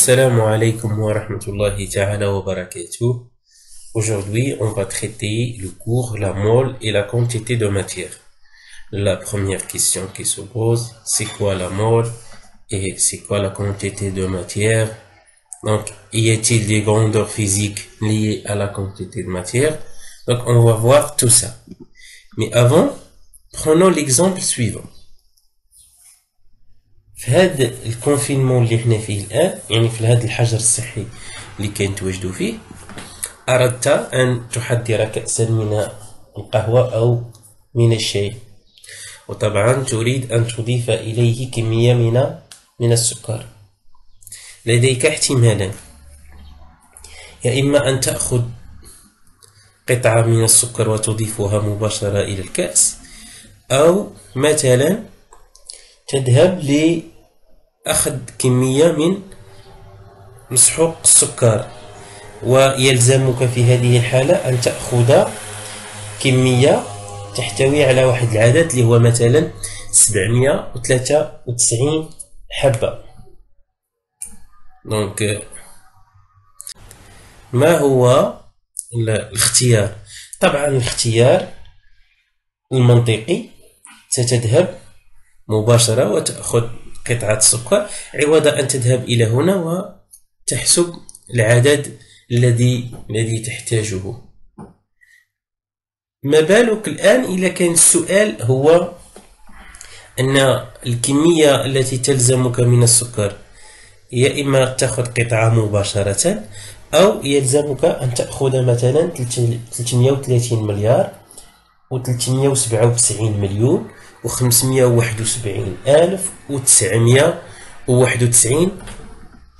Assalamu alaikum wa rahmatullahi ta'ala wa barakatuh. Aujourd'hui, on va traiter le cours, la mole et la quantité de matière. La première question qui se pose, c'est quoi la mole et c'est quoi la quantité de matière? Donc, y a-t-il des grandeurs physiques liées à la quantité de matière? Donc, on va voir tout ça. Mais avant, prenons l'exemple suivant. في هذا الكونفينمون اللي احنا فيه الان، يعني في هذا الحجر الصحي اللي كنتواجدوا فيه، اردت ان تحضر كأسا من القهوة او من الشاي، وطبعا تريد ان تضيف اليه كمية من السكر. لديك احتمالان: يا اما ان تأخذ قطعة من السكر وتضيفها مباشرة الى الكأس، او مثلا تذهب لأخذ كمية من مسحوق السكر، ويلزمك في هذه الحالة أن تأخذ كمية تحتوي على واحد العدد اللي هو مثلا 793 حبة. دونك ما هو الاختيار؟ طبعا الاختيار المنطقي ستذهب مباشرة وتأخذ قطعة سكر، عوض أن تذهب إلى هنا وتحسب العدد الذي تحتاجه. ما بالك الآن إذا كان السؤال هو أن الكمية التي تلزمك من السكر يا إما تأخذ قطعة مباشرة، أو يلزمك أن تأخذ مثلا 330 مليار و397 مليون و571,991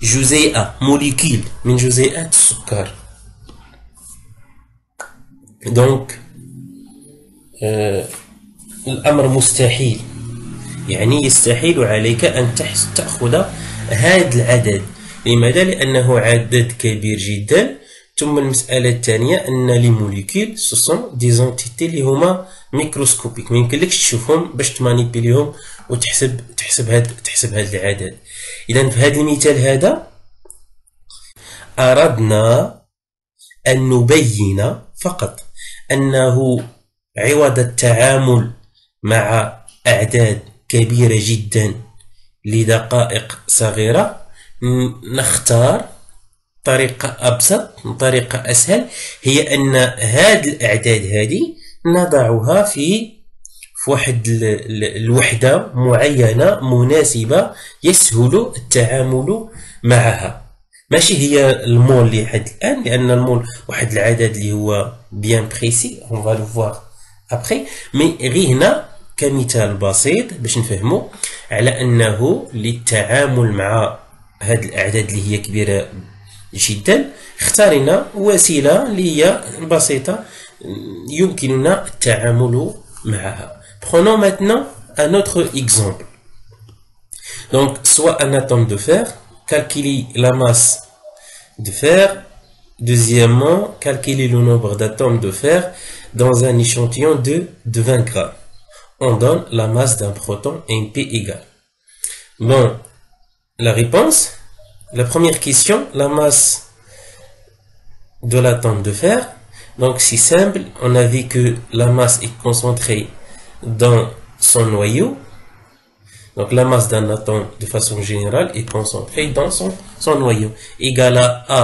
جزيئة، موليكيل من جزيئات السكر. دونك الأمر مستحيل، يعني يستحيل عليك أن تأخذ هذا العدد. لماذا؟ لأنه عدد كبير جدا. ثم المسألة الثانية أن لي موليكيل سوسون دي زونتيتي اللي هما ميكروسكوبيك، ميمكنلكش تشوفهم باش تمانيبيليهم وتحسب هذا العدد. إذا في هذا المثال هذا أردنا أن نبين فقط أنه عوض التعامل مع أعداد كبيرة جدا لدقائق صغيرة، نختار طريقة أبسط، طريقة أسهل، هي أن هذه الأعداد هذه نضعها في واحد الوحدة معينة مناسبة يسهل التعامل معها. ماشي هي المول اللي حد الآن، لأن المول واحد العدد اللي هو بيان بريسي، on va le voir après. مي غير هنا كمثال بسيط باش نفهمو على أنه للتعامل مع هذه الأعداد اللي هي كبيرة جدا اختارنا وسيلة اللي هي بسيطة يمكننا التعامل معها. Prenons maintenant un autre exemple. Donc, soit un atome de fer, calculer la masse de fer. Deuxièmement, calculer le nombre d'atomes de fer dans un échantillon de 20 grammes. On donne la masse d'un proton MP égale. Bon, la réponse, la première question, la masse de l'atome de fer. Donc c'est simple, on a vu que la masse est concentrée dans son noyau. Donc la masse d'un atome de façon générale est concentrée dans son noyau, égale à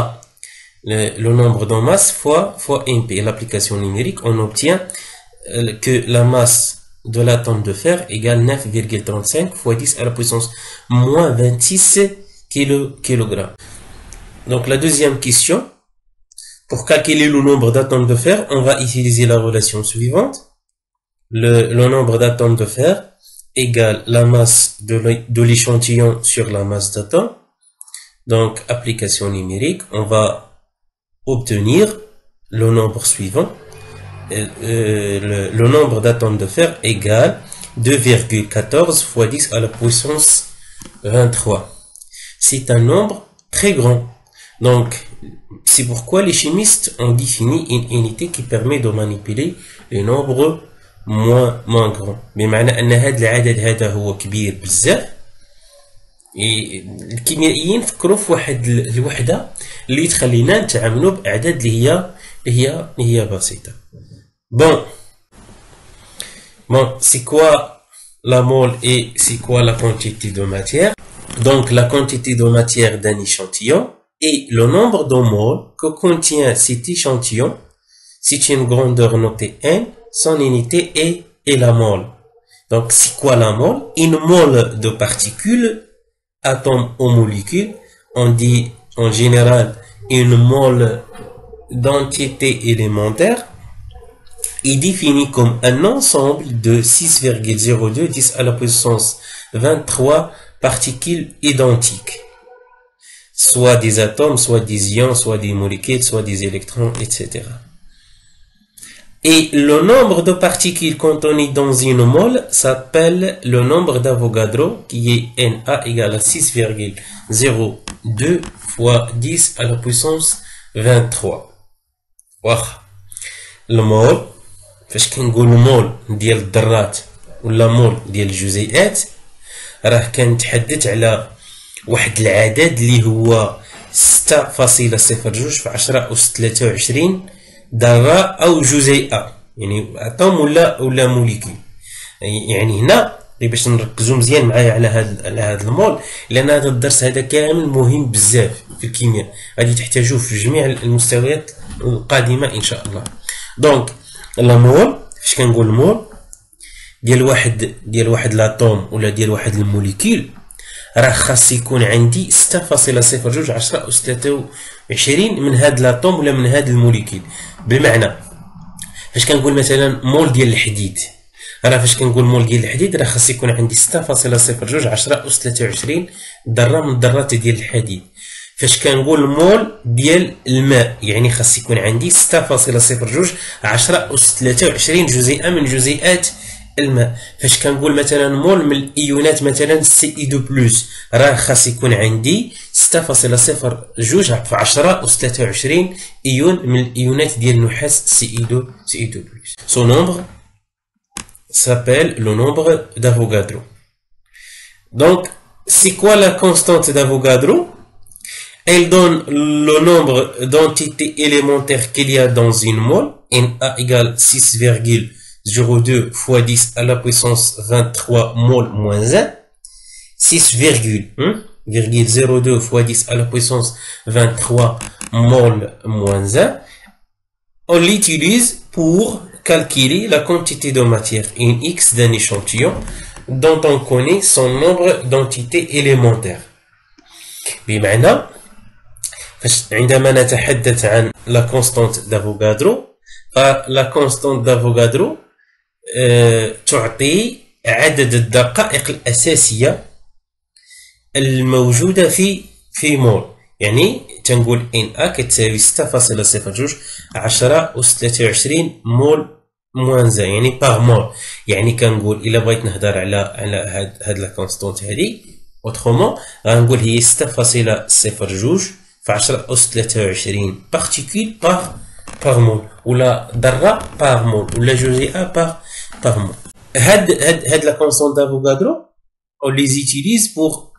le nombre de masse fois MP. L'application numérique, on obtient que la masse de l'atome de fer égale 9,35 fois 10 à la puissance moins 26 kg. Donc la deuxième question, pour calculer le nombre d'atomes de fer, on va utiliser la relation suivante. Le nombre d'atomes de fer égale la masse de l'échantillon sur la masse d'atomes. Donc application numérique, on va obtenir le nombre suivant. Le nombre d'atomes de fer égale 2,14 fois 10 à la puissance 23. C'est un nombre très grand. Donc, c'est pourquoi les chimistes ont défini une unité qui permet de manipuler les nombres moins grands. بمعنى أن هذا العدد هذا هو كبير بزاف، الكيميائيين فكروا في واحد الوحده اللي تخلينا نتعاملوا باعداد اللي هي بسيطه. Bon, c'est quoi la mole et c'est quoi la quantité de matière? Donc, la quantité de matière d'un échantillon et le nombre de moles que contient cet échantillon. C'est une grandeur notée n, son unité est la mole. Donc, c'est quoi la mole? Une mole de particules, atomes ou molécules. On dit en général une mole d'entité élémentaire est définie comme un ensemble de 6,02 10 à la puissance 23 particules identiques, soit des atomes, soit des ions, soit des molécules, soit des électrons, etc. Et le nombre de particules contenues dans une mole s'appelle le nombre d'Avogadro, qui est Na égale à 6,02 fois 10 à la puissance 23. واخا المول فاش كنقولوا مول ديال الذرات ولا مول ديال الجزيئات راه كنتحدث على واحد العدد اللي هو 6.02 في 10 أس 23 ذرة أو جزيئة، يعني أتوم ولا موليكول. يعني هنا باش نركزوا مزيان معايا على هذا المول، لأن هذا الدرس هذا كامل مهم بزاف في الكيمياء، غادي تحتاجوه في جميع المستويات القادمة إن شاء الله. دونك لا مول فاش كنقول مول ديال واحد لاطوم ولا ديال واحد الموليكول راه خاص يكون عندي 6.02 10 أس 23 من هاد لاطوم ولا من هاد الموليكول. بمعنى فاش كنقول مثلا مول ديال الحديد، راه فاش كنقول مول ديال الحديد راه خاص يكون عندي 6.02 10 أس 23 ذره من الذرات ديال الحديد. فاش كنقول مول ديال الماء يعني خاص يكون عندي 6.02 10 أس 23 جزيئه من جزيئات الماء. فاش كنقول مثلا مول من الايونات مثلا Ci2+ راه خاص يكون عندي 6.02 في 10 أس 23 ايون من الايونات ديال النحاس Ci2+. Son nombre s'appelle le nombre d'Avogadro. Donc, c'est quoi la constante d'Avogadro? Elle donne le nombre d'entités élémentaires qu'il y a dans une mole, Na égale 6,02 fois 10 à la puissance 23 mol moins 1, 6,02 fois 10 à la puissance 23 mol moins 1. On l'utilise pour calculer la quantité de matière in X d'un échantillon dont on connaît son nombre d'entités élémentaires. بمعنى عندما نتحدث عن la constante d'Avogadro فلا constante d'Avogadro تعطي عدد الدقائق الأساسية الموجودة في مول. يعني تنقول Na كتساوي 6.02 10 أس 23 مول موان يعني باغ مول. يعني كنقول إلا بغيت نهضر على هاد لا كونستونت هادي اوترومون غنقول هي 6.02 في 10 أس 23 بارتيكول باغ مول، ولا ذرة باغ مول، ولا جزيئة باغ مول. هاد la constante d'Avogadro on les utilise pour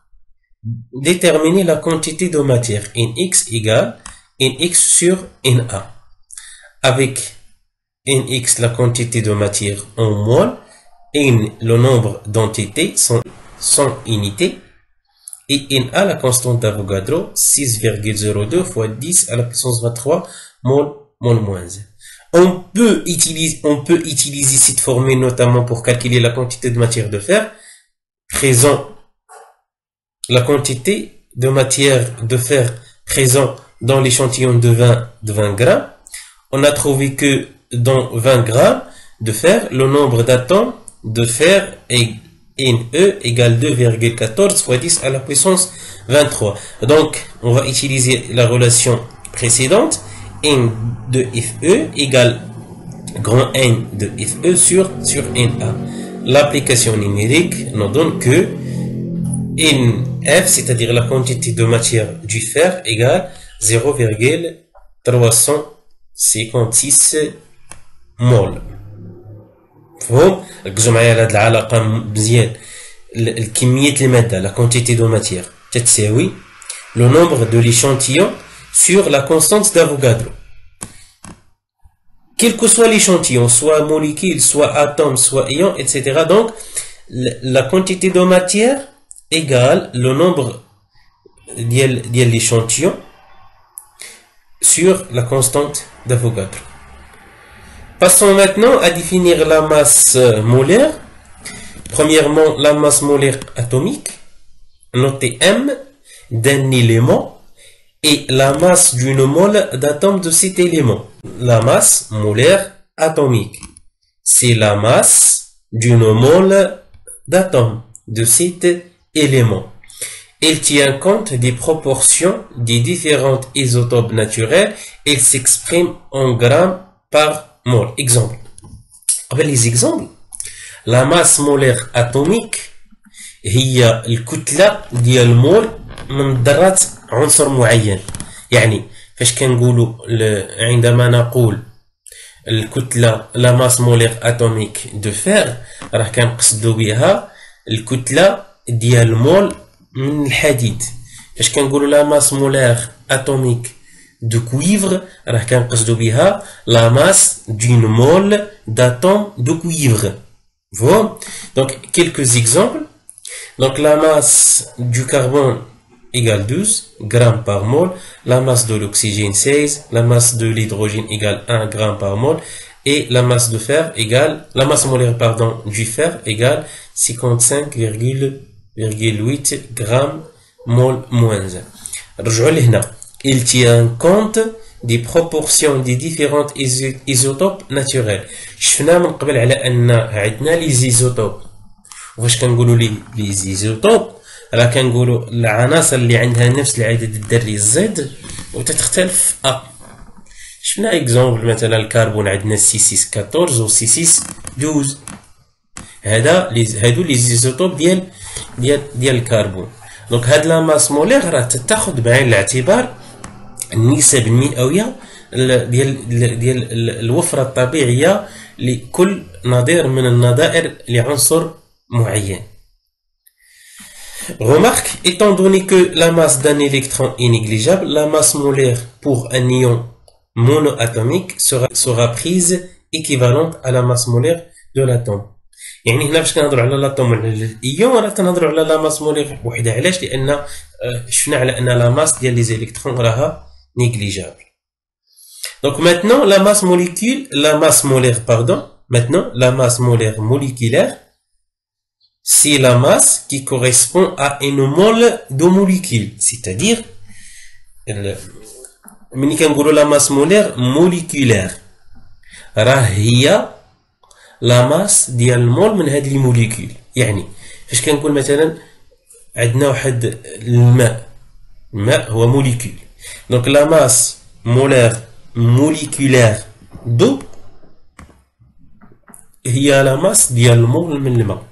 déterminer la quantité de matière Nx égale Nx sur Na, avec Nx la quantité de matière en mol, N le nombre d'entités, son unité, et Na la constante d'Avogadro 6,02 fois 10 à la puissance 23 mol moins 1. On peut utiliser cette formule notamment pour calculer la quantité de matière de fer présent. La quantité de matière de fer présent dans l'échantillon de 20 grammes. On a trouvé que dans 20 grammes de fer, le nombre d'atomes de fer est Ne égale 2,14 fois 10 à la puissance 23. Donc, on va utiliser la relation précédente. N de Fe égale grand N de Fe sur Na. L'application numérique nous donne que Nf, c'est-à-dire la quantité de matière du fer, égale 0,356 mol. فهم ركزوا معايا على هاد العلاقة مزيان. الكمية المادة la quantité de matière تتساوي le nombre de l'échantillon sur la constante d'Avogadro. Quel que soit l'échantillon, soit molécule, soit atome, soit ion, etc. Donc, la quantité de matière égale le nombre de l'échantillon sur la constante d'Avogadro. Passons maintenant à définir la masse molaire. Premièrement, la masse molaire atomique, notée M, d'un élément, et la masse d'une mole d'atome de cet élément. La masse molaire atomique, c'est la masse d'une mole d'atome de cet élément. Elle tient compte des proportions des différents isotopes naturels. Elle s'exprime en grammes par mole. Exemple. Avec les exemples, la masse molaire atomique هي الكتلة ديال المول من ذرات عنصر معين. يعني فاش كنقولوا عندما نقول الكتلة لا ماس مولير اتوميك دو فير راه كنقصدوا بها الكتلة ديال المول من الحديد. فاش كنقولوا لا ماس مولير اتوميك دو كويفر راه كنقصدوا بها لا ماس دون مول d'atome de cuivre. Voilà. Donc quelques exemples. Donc la masse du carbone égale 12 grammes par mol, la masse de l'oxygène 16, la masse de l'hydrogène égale 1 gramme par mol, et la masse de fer égale, la masse molaire pardon du fer égale 55,8 grammes mol moins 1. رجعوا لهنا. Il tient compte des proportions des différentes isotopes naturels. شفنا من قبل على ان عندنا لي زيزوتوب. وفاش كنقولوا لي زيزوتوب راه كنقولوا العناصر اللي عندها نفس العدد الذري زد وتختلف ا. شفنا اكزومبل مثلا الكربون عندنا سي 14 و سي 12. هادو لي زيزوتوب ديال الكربون. دونك هاد لا ماس مولير راه تاخذ بعين الاعتبار النسب المئويه ديال الوفره الطبيعيه لكل نظير من النظائر لعنصر moyen. Remarque, étant donné que la masse d'un électron est négligeable, la masse molaire pour un ion monoatomique sera prise équivalente à la masse molaire de l'atome. يعني هنا باش كنهضروا على l'atome وعلى الايون راه كنهضروا على la masse molaire وحده. علاش؟ لان شفنا على ان la masse ديال les électrons راها négligeable. Donc maintenant la masse molaire moléculaire, c'est la masse qui correspond à une mole de molécule, c'est-à-dire ملي كنقولوا la masse molaire moléculaire راه هي la masse ديال المول من هاد لي موليكول. يعني فاش كنقول مثلا عندنا واحد الماء هو موليكول. Donc la masse molaire moléculaire d'eau هي la masse ديال المول من الماء.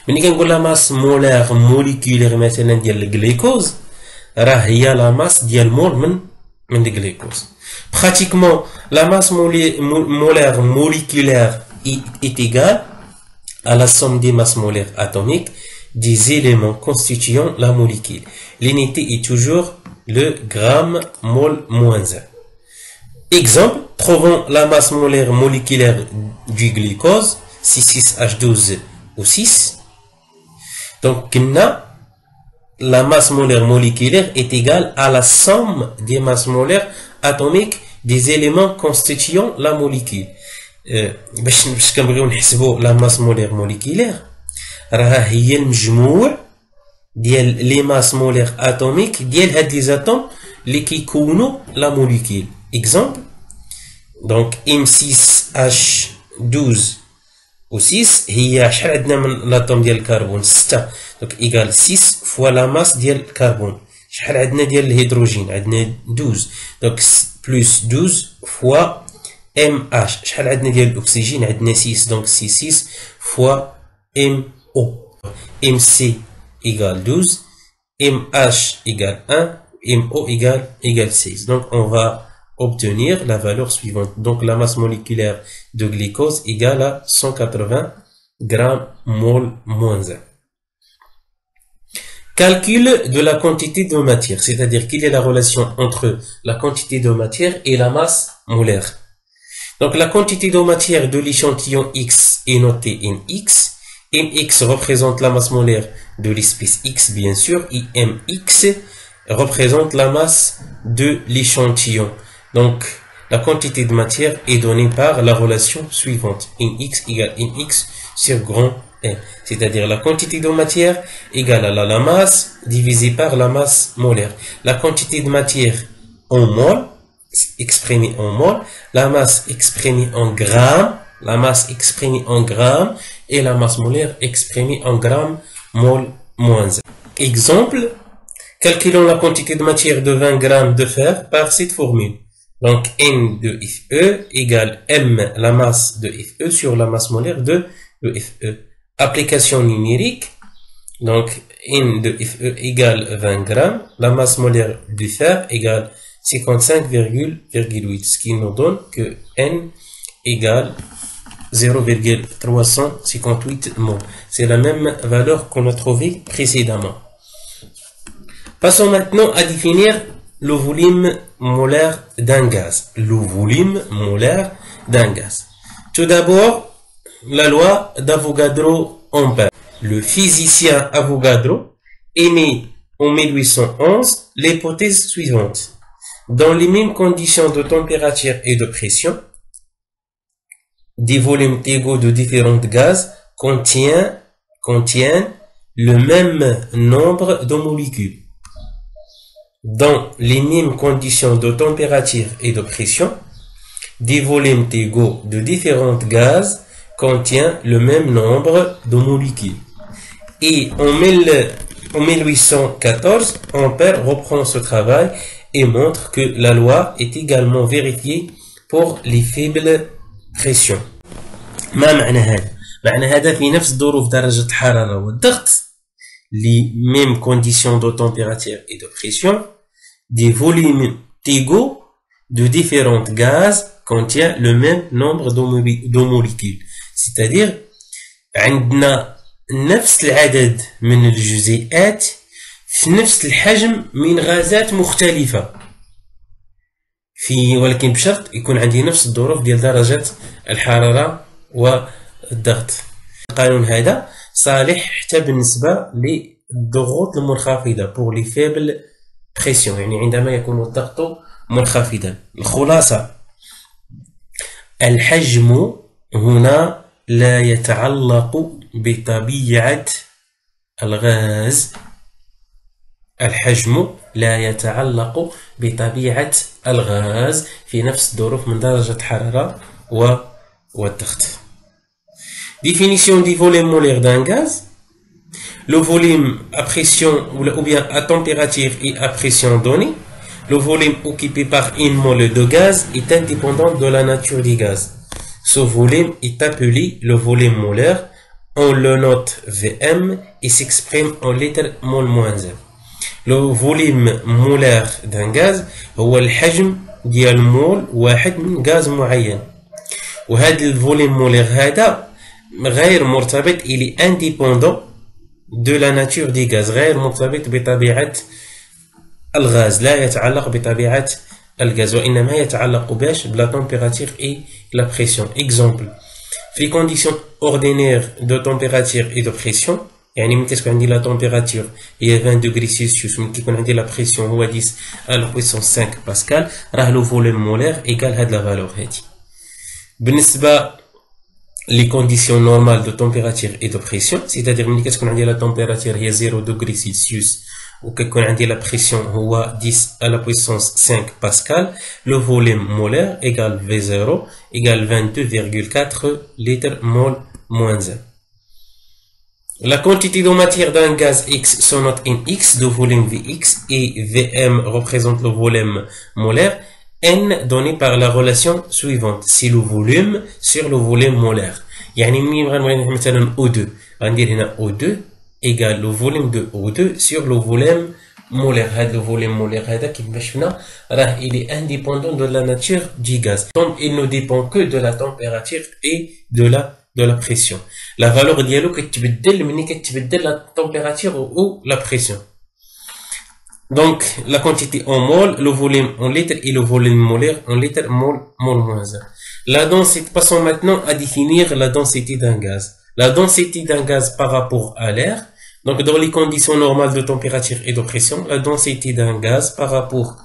ملي كنقول لا ماس مولير موليكولير مثلا ديال الجليكوز راه هي لا ماس ديال مول من الجليكوز. براتيكمون لا ماس مولير موليكولير est égale à la somme des masses molaires atomiques des éléments constituant la molécule. L'unité est toujours le gramme mol moins 1. Exemple, trouvons la masse molaire moléculaire du glucose, C6H12 ou 6. Donc, la masse molaire moléculaire est égale à la somme des masses molaires atomiques des éléments constituant la molécule. باش كنبغيو نحسبوا la masse molaire moléculaire راها هي المجموع ديال لي ماس مولير اتوميك ديال هاد لي زاتوم اللي كيكونوا لا موليكول. Exemple, donc M6H12 و 6 هي شحال عندنا من الاتوم ديال الكربون 6. دونك ايكال 6 فوا لا ماس ديال الكربون. شحال عندنا ديال الهيدروجين عندنا 12. دونك بلس 12 فوا ام اش. شحال عندنا ديال الاكسجين عندنا 6. دونك سي 6 فوا ام او. ام سي ايكال 12 ام اش ايكال 1 ام او ايكال 6. دونك on va obtenir la valeur suivante. Donc la masse moléculaire de glucose égale à 180 grammes mol moins 1. Calcul de la quantité de matière, c'est-à-dire quelle est la relation entre la quantité de matière et la masse molaire. Donc la quantité de matière de l'échantillon X est notée Nx. Nx représente la masse molaire de l'espèce X bien sûr, et Mx représente la masse de l'échantillon. Donc la quantité de matière est donnée par la relation suivante. Nx égale Nx sur grand M. C'est-à-dire la quantité de matière égale à la masse divisée par la masse molaire. La quantité de matière en mol, exprimée en mol, la masse exprimée en grammes, et la masse molaire exprimée en grammes mol moins 1. Exemple, calculons la quantité de matière de 20 grammes de fer par cette formule. Donc N de Fe égale M, la masse de Fe, sur la masse molaire de Fe. Application numérique, donc N de Fe égale 20 grammes, la masse molaire du fer égale 55,8, ce qui nous donne que N égale 0,358 mol. C'est la même valeur qu'on a trouvée précédemment. Passons maintenant à définir le volume molaire d'un gaz. Tout d'abord, la loi d'Avogadro-Ampère. Le physicien Avogadro émet en 1811 l'hypothèse suivante. Dans les mêmes conditions de température et de pression, des volumes égaux de différents gaz contiennent le même nombre de molécules. Dans les mêmes conditions de température et de pression, des volumes égaux de différents gaz contiennent le même nombre de molécules. Et en 1814, Ampère reprend ce travail et montre que la loi est également vérifiée pour les faibles pressions. ما معنى هذا؟ معنى هذا في نفس ظروف درجة الحرارة والضغط les mêmes conditions de température et de pression, des volumes égaux de différents gaz contiennent le même nombre de molécules. C'est-à-dire, عندنا نفس العدد من الجزيئات في نفس الحجم من غازات مختلفة. ولكن بشرط يكون عندي نفس الظروف ديال درجة الحرارة والضغط. القانون هذا صالح حتى بالنسبة للضغوط المنخفضة pour les faibles pressions، يعني عندما يكون الضغط منخفضا. الخلاصة، الحجم هنا لا يتعلق بطبيعة الغاز. الحجم لا يتعلق بطبيعة الغاز في نفس الظروف من درجة حرارة والضغط. Définition du volume molaire d'un gaz. Le volume à pression ou bien à température et à pression donnée. Le volume occupé par une mole de gaz est indépendant de la nature du gaz. Ce volume est appelé le volume molaire. On le note Vm et s'exprime en litres mol moins 1. Le volume molaire d'un gaz هو الحجم ديال مول واحد من غاز معين. وهذا الفوليوم مولير هذا غير مرتبط، il est indépendant de la nature du gaz، غير مرتبط بطبيعة الغاز، لا يتعلق بطبيعة الغاز، وإنما يتعلق باش بلا température et la pression. Exemple، في conditions ordinaires de température et de pression، يعني من كتكون عندي لا température هي 20 degrés Celsius، من كيكون عندي لا pression هو 10 à la puissance 5 باسكال، راه لو فوليوم مولير ايكال هاد لا فالور هادي. بالنسبة les conditions normales de température et de pression، c'est-à-dire ملي كتكون عندي لا température هي 0 degrés Celsius وكتكون عندي لا pression هو 10 à la puissance 5 pascal، le volume molaire égale V0 égale 22,4 litres mol moins 1. La quantité de matière d'un gaz X se note Nx de volume Vx et Vm représente le volume molaire. N donné par la relation suivante، c'est le volume sur le volume molaire. يعني ملي غنبغي مثلا O2 غندير هنا O2 égale le volume de O2 sur le volume molaire. هذا le volume molaire هذا كيما شفنا راه il est indépendant de la nature du gaz. Donc il ne dépend que de la température et de la de la pression. La valeur ديالو كتبدل ملي كتبدل la température ou la pression. Donc, la quantité en mol, le volume en litres et le volume molaire en litres, mol moins 1. La densité, passons maintenant à définir la densité d'un gaz. La densité d'un gaz par rapport à l'air. Donc, dans les conditions normales de température et de pression, la densité d'un gaz par rapport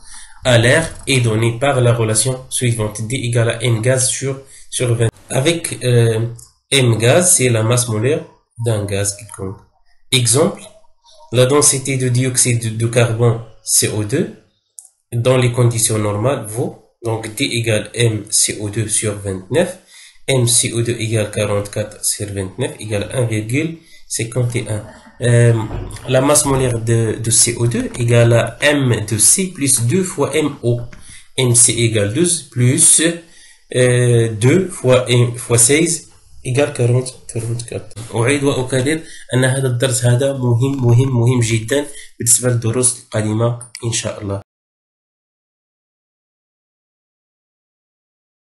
à l'air est donnée par la relation suivante. D égale à M gaz sur 20. Avec M gaz, c'est la masse molaire d'un gaz quelconque. Exemple, la densité de dioxyde de carbone CO2 dans les conditions normales vaut donc D égale M CO2 sur 29. M CO2 égale 44 sur 29 égale 1,51. La masse molaire de CO2 égale à M de C plus 2 fois MO. MC égale 12 plus 2 fois 16 إيجار 44. أعيد وأكرر أن هذا الدرس هذا مهم جدا بالنسبة للدروس القادمة إن شاء الله.